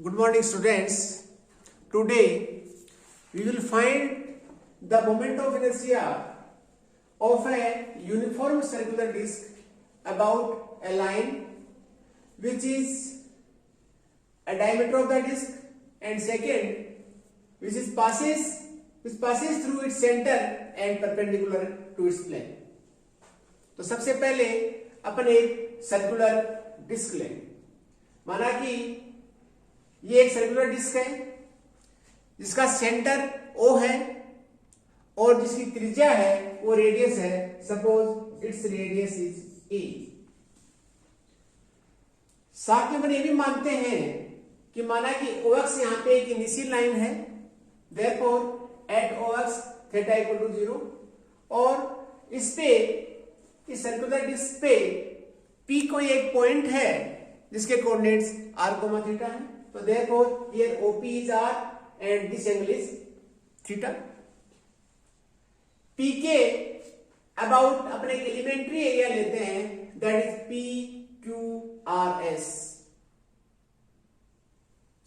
Good morning, students. Today we will find the moment of inertia of a uniform circular disc about a line which is a diameter of the disc, and second which passes through its center and perpendicular to its plane. तो सबसे पहले अपन एक circular disc लेंगे. माना कि ये एक circular disc है जिसका सेंटर O है और जिसकी त्रिज्या है वो रेडियस है. Suppose its radius is a. साथ में अपन ये भी मानते हैं कि माना कि OX यहाँ पे एक इनिशियल लाइन है, therefore at OX theta equal to 0, और इस पे इस सर्कुलर डिस्क पे P कोई एक पॉइंट है जिसके कोऑर्डिनेट्स r, थीटा है. तो therefore here OP is r and this angle is theta. P के अबाउट अपने एक एलिमेंट्री एरिया लेते हैं, that is PQRS.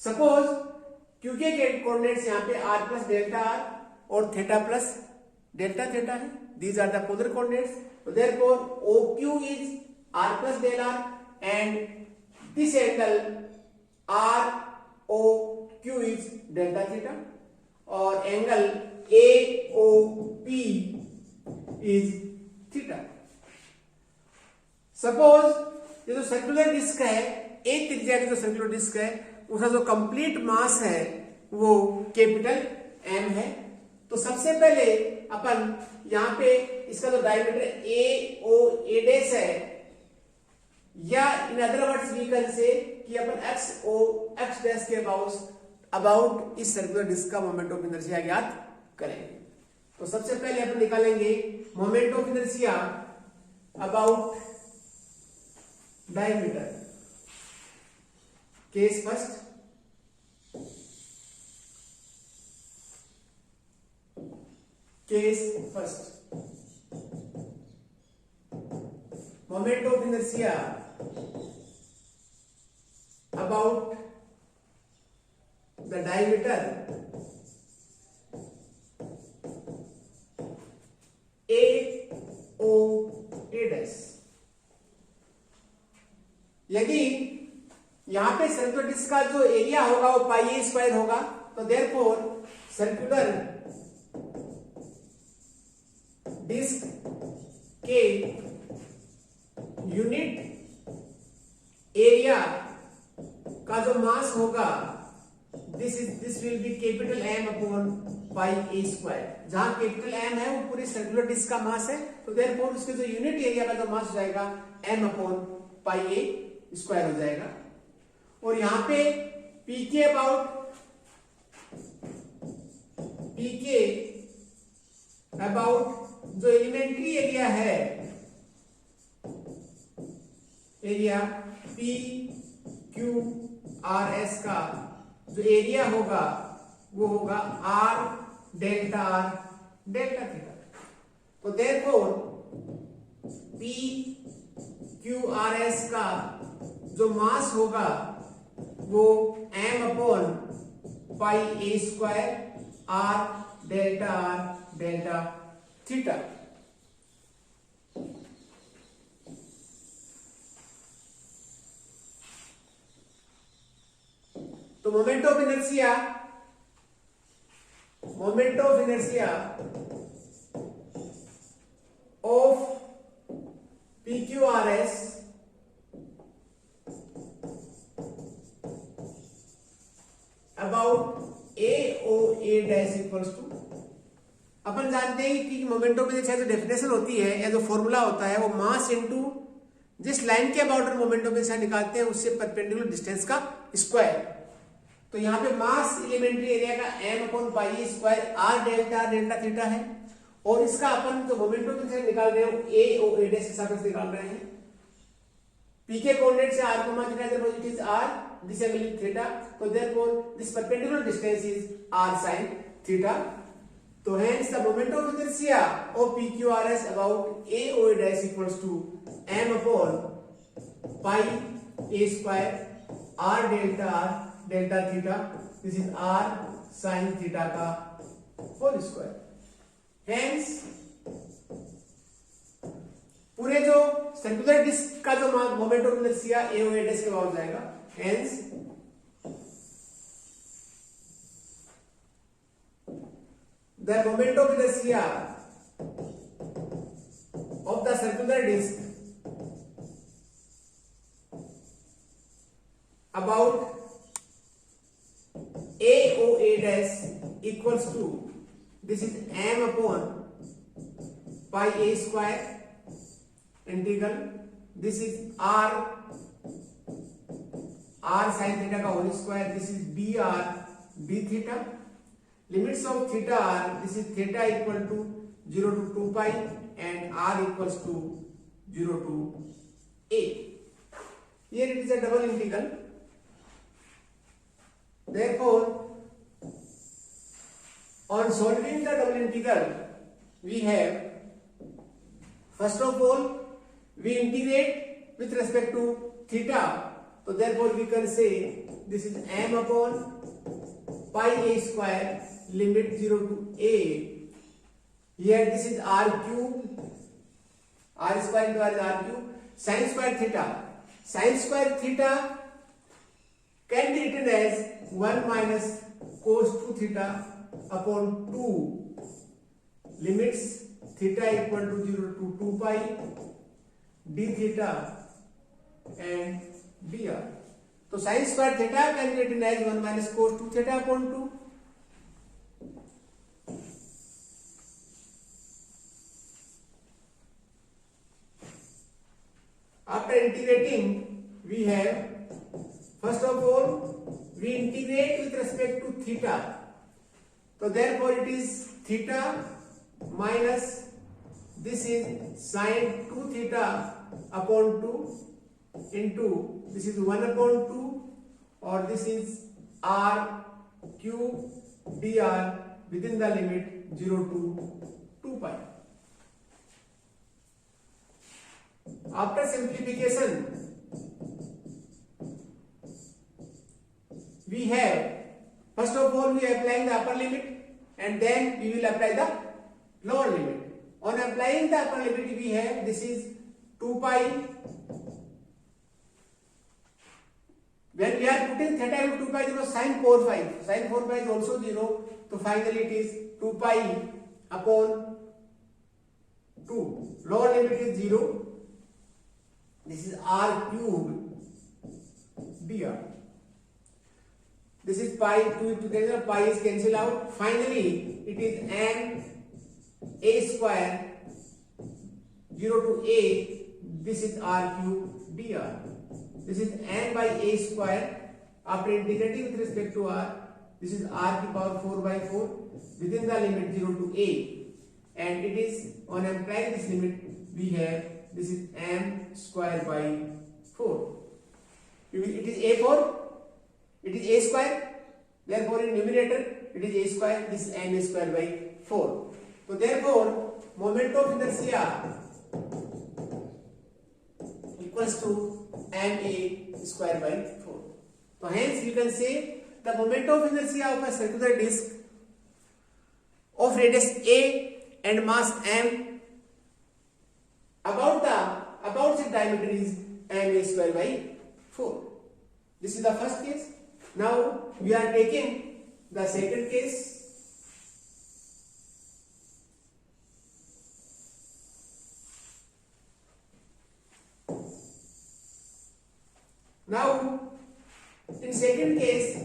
Suppose Q के कोऑर्डिनेट्स यहाँ पे r प्लस डेल्टा r और थीटा प्लस डेल्टा थीटा है. These are the polar coordinates. So therefore OQ is r plus del r and this angle ROQ is delta theta और angle AOP is theta. Suppose ये जो circular disc है, एक त्रिज्या की जो circular disc है, उसका जो कंप्लीट मास है वो कैपिटल M है. तो सबसे पहले अपन यहाँ पे इसका जो डायमीटर AOA डैश है, या in other words we can say कि अपन x डैश के अबाउट इस सर्कुलर डिस्क का मोमेंट ऑफ इनर्शिया ज्ञात करेंगे. तो सबसे पहले अपन निकालेंगे moment of inertia about diameter. Case first. Moment of inertia about the diameter AOA dash. यदि यहां पे सर्कुलर डिस्क का जो एरिया होगा वो पाई ए स्क्वायर होगा, तो देयरफॉर सर्कुलर डिस्क के यूनिट एरिया का जो मास होगा this will be capital M upon pi a square. जहां कैपिटल M है वो पूरी सर्कुलर डिस्क का मास है, तो देयरफॉर उसके जो यूनिट एरिया का जो मास हो जाएगा M upon pi a square हो जाएगा. और यहां पे P के अबाउट जो एलिमेंट्री एरिया है, एरिया PQRS का जो एरिया होगा वो होगा R डेल्टा थीटा. तो देयरफॉर PQRS का जो मास होगा वो M upon pi a square R delta theta. तो moment of inertia of PQRS about AOA dash equals to, अपन जानते हैं कि मोमेंट ऑफ इनर्शिया जो डेफिनेशन होती है या जो फॉर्मूला होता है वो मास इनटू जिस लाइन के अबाउट मोमेंट ऑफ इनर्शिया निकालते हैं उससे परपेंडिकुलर डिस्टेंस का स्क्वायर. तो यहाँ पे मास एलिमेंट्री एरिया का M upon pi a square R delta theta है, और इसका अपन जो मोमेंट ऑफ इनर्शिया निकाल रहे हैं AOA डैश के साथ निकाल रहे हैं. P के कोऑर्डिनेट से R, theta it is R, this angle is theta. तो therefore this perpendicular distance is R sin theta. तो hence the moment of inertia of PQRS about AOA dash equals to M upon pi a square R delta R delta theta, this is r sin theta का whole square. Hence पूरे जो circular disc का जो moment of inertia A O A dash के बराबर जाएगा। Hence the moment of inertia of the circular disc about AOA dash equals to, this is m upon pi a square integral, this is r sin theta का whole square, this is dr d theta, limits of theta are, this is theta equal to 0 to 2 pi and r equals to 0 to a. Here it is a double integral. Therefore, on solving the double integral, we have, first of all, we integrate with respect to theta. So therefore, we can say this is m upon pi a square, limit 0 to a. Here this is r cube, r square into r is r cube, sin square theta. Sin square theta can be written as 1 minus cos 2 theta upon 2, limits theta equal to 0 to 2 pi d theta and dr. So sin square theta can be written as 1 minus cos 2 theta upon 2. After integrating, we have, first of all, we integrate with respect to theta. So therefore it is theta minus, this is sin 2 theta upon 2 into, this is 1 upon 2, or this is r cube dr within the limit 0 to 2 pi. After simplification, we have, first of all, we are applying the upper limit and then we will apply the lower limit. On applying the upper limit, we have, this is 2 pi. When we are putting theta into 2 pi, there was sin 4 pi. Sin 4 pi is also 0. So finally it is 2 pi upon 2. Lower limit is 0. This is r cube dr. This is pi, 2 together, pi is cancelled out. Finally, it is m a square 0 to a. This is r cube dr. This is n by a square. After integrating with respect to r, this is r to the power 4 by 4 within the limit 0 to a. And it is, on applying this limit, we have, this is m square by 4. It is a4, it is a square, therefore in numerator it is a square, this is m square by 4. So therefore moment of inertia equals to ma square by 4. So hence you can say the moment of inertia of a circular disc of radius a and mass m about its diameter is ma square by 4. This is the first case. Now we are taking the second case. Now in second case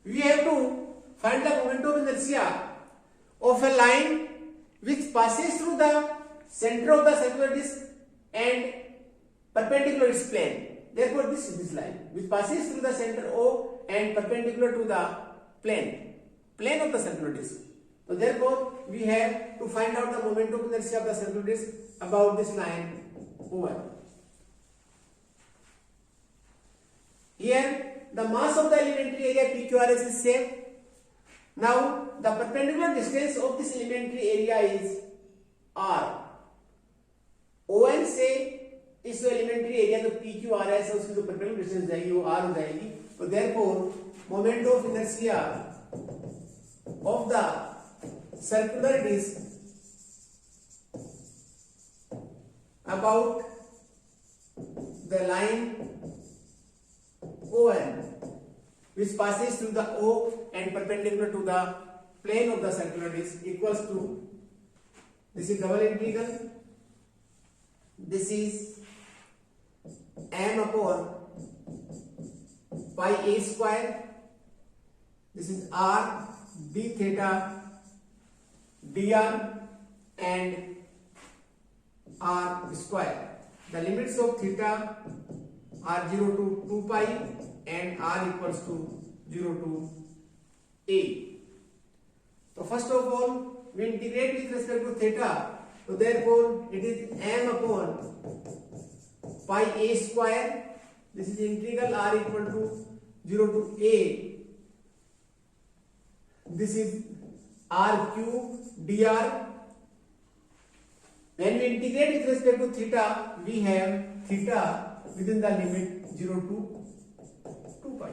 we have to find the moment of inertia of a line which passes through the center of the circular disc and perpendicular its plane. Therefore this is this line which passes through the center O and perpendicular to the plane of the circular disc. So therefore we have to find out the moment of inertia of the circular disc about this line O1. Here the mass of the elementary area PQRS is same. Now the perpendicular distance of this elementary area is R. ON से इस elementary area तो PQRS है उसकी जो perpendicular distance जाएगी वो R हो जाएगी. तो therefore moment of inertia of the circular disc about the line OM, which passes through the O and perpendicular to the plane of the circular disc, equals to, this is double integral, this is m upon pi a square, this is r d theta dr and r square. The limits of theta are 0 to 2 pi and r equals to 0 to a. So first of all, we integrate with respect to theta. So therefore, it is m upon pi a square. This is integral r equal to 0 to a. This is r cube dr. When we integrate with respect to theta, we have theta within the limit 0 to 2 pi.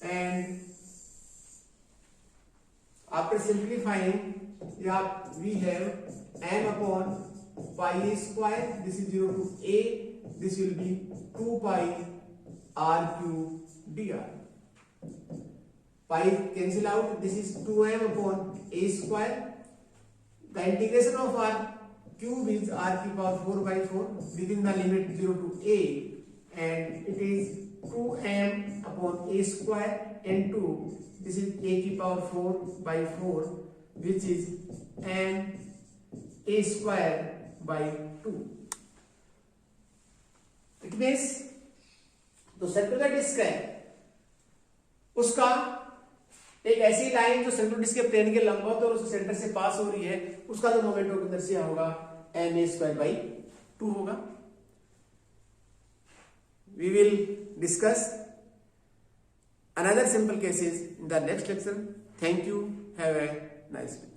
And after simplifying, we have m upon pi a square, this is 0 to a, this will be 2 pi r cube dr. Pi cancel out, this is 2m upon a square. The integration of r cube is r to the power 4 by 4 within the limit 0 to a, and it is 2m upon a square into, this is a to the power 4 by 4, which is m a square by 2. It means तो circular disc है उसका एक ऐसी line जो circular disc के plane के लंबवत और उस सेंटर से पास हो रही है, उसका जो मोमेंट ऑफ इनर्शिया होगा m a square by 2 होगा. We will discuss another simple cases in the next lecture. Thank you. Have a nice day.